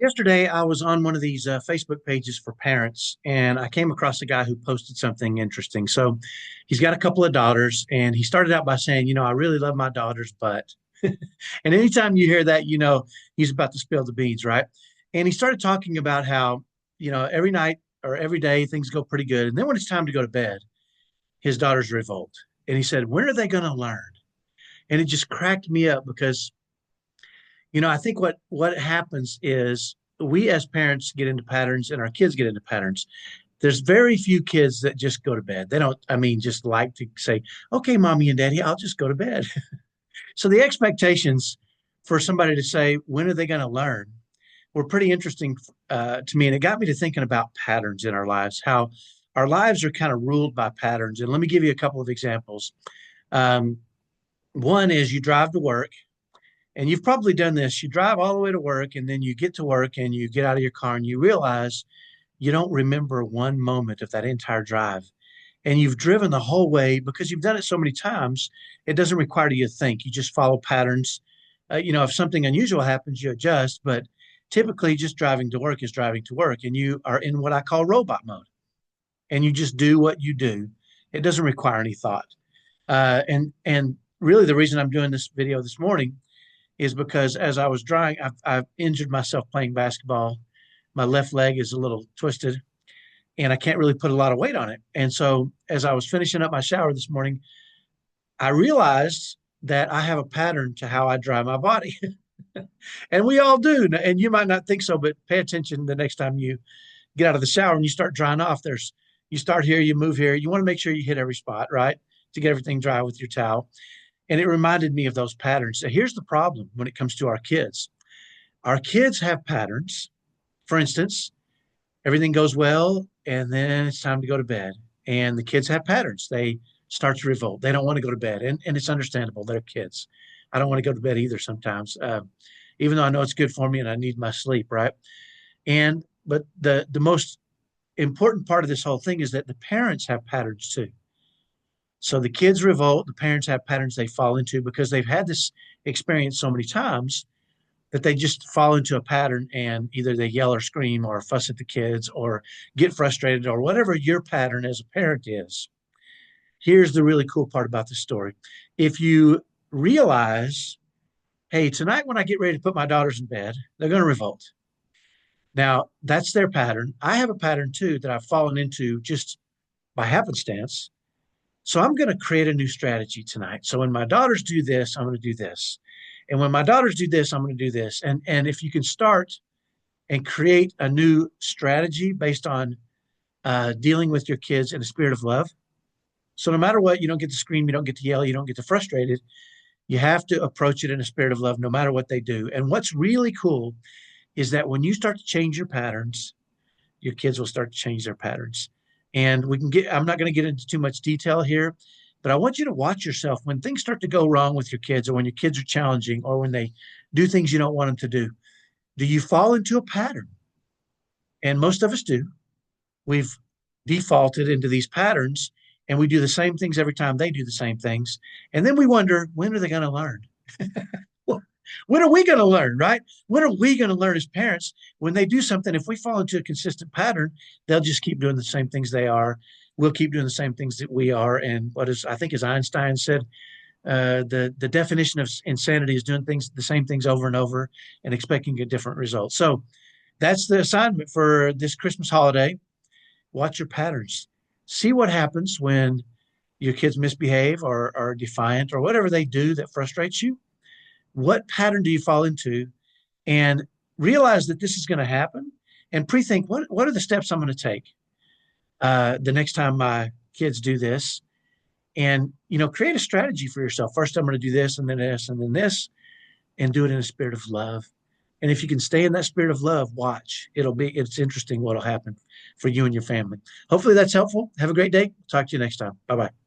Yesterday, I was on one of these Facebook pages for parents, and I came across a guy who posted something interesting. So he's got a couple of daughters, and he started out by saying, I really love my daughters, but, and anytime you hear that, he's about to spill the beans, right? And he started talking about how, every night or every day things go pretty good. And then when it's time to go to bed, his daughters revolt. And he said, when are they going to learn? And it just cracked me up because I think what happens is we as parents get into patterns and our kids get into patterns. There's very few kids that just go to bed. They don't, just like to say, okay, mommy and daddy, I'll just go to bed. So the expectations for somebody to say, when are they going to learn, were pretty interesting to me. And it got me to thinking about patterns in our lives, how our lives are kind of ruled by patterns. And let me give you a couple of examples. Um, One is you drive to work, and you've probably done this. You drive all the way to work, and then you get to work and you get out of your car and you realize you don't remember one moment of that entire drive. And you've driven the whole way because you've done it so many times, it doesn't require you to think. You just follow patterns. If something unusual happens, you adjust, but typically just driving to work is driving to work, and you are in what I call robot mode, and you just do what you do. It doesn't require any thought. And really, the reason I'm doing this video this morning is because as I was drying, I've injured myself playing basketball. My left leg is a little twisted and I can't really put a lot of weight on it. And so as I was finishing up my shower this morning, I realized that I have a pattern to how I dry my body. And we all do. And you might not think so, but pay attention the next time you get out of the shower and you start drying off. You start here, you move here. You want to make sure you hit every spot, right? To get everything dry with your towel. And it reminded me of those patterns. So here's the problem when it comes to our kids. Our kids have patterns. For instance, everything goes well, and then it's time to go to bed. And the kids have patterns. They start to revolt. They don't want to go to bed. And it's understandable. They're kids. I don't want to go to bed either sometimes, even though I know it's good for me and I need my sleep, right? But the most important part of this whole thing is that the parents have patterns too. So the kids revolt, the parents have patterns they fall into because they've had this experience so many times that they just fall into a pattern and either they yell or scream or fuss at the kids or get frustrated or whatever your pattern as a parent is. Here's the really cool part about the story. If you realize, hey, tonight when I get ready to put my daughters in bed, they're going to revolt. Now, that's their pattern. I have a pattern too that I've fallen into just by happenstance. So I'm going to create a new strategy tonight. So when my daughters do this, I'm going to do this. And when my daughters do this, I'm going to do this. And if you can start and create a new strategy based on dealing with your kids in a spirit of love. So no matter what, you don't get to scream, you don't get to yell, you don't get to frustrated. You have to approach it in a spirit of love, no matter what they do. And what's really cool is that when you start to change your patterns, your kids will start to change their patterns. And I'm not going to get into too much detail here, but I want you to watch yourself when things start to go wrong with your kids or when your kids are challenging or when they do things you don't want them to do. Do you fall into a pattern? And most of us do. We've defaulted into these patterns and we do the same things every time they do the same things. And then we wonder, when are they going to learn? When are we going to learn, right? When are we going to learn as parents when they do something? If we fall into a consistent pattern, they'll just keep doing the same things they are. We'll keep doing the same things that we are. And I think, as Einstein said, the definition of insanity is doing the same things over and over and expecting a different result. So that's the assignment for this Christmas holiday. Watch your patterns. See what happens when your kids misbehave or are defiant or whatever they do that frustrates you. What pattern do you fall into? And realize that this is going to happen and pre-think, what are the steps I'm going to take the next time my kids do this? And, create a strategy for yourself. First, I'm going to do this and then this and then this, and do it in a spirit of love. And if you can stay in that spirit of love, watch. It's interesting what'll happen for you and your family. Hopefully that's helpful. Have a great day. Talk to you next time. Bye-bye.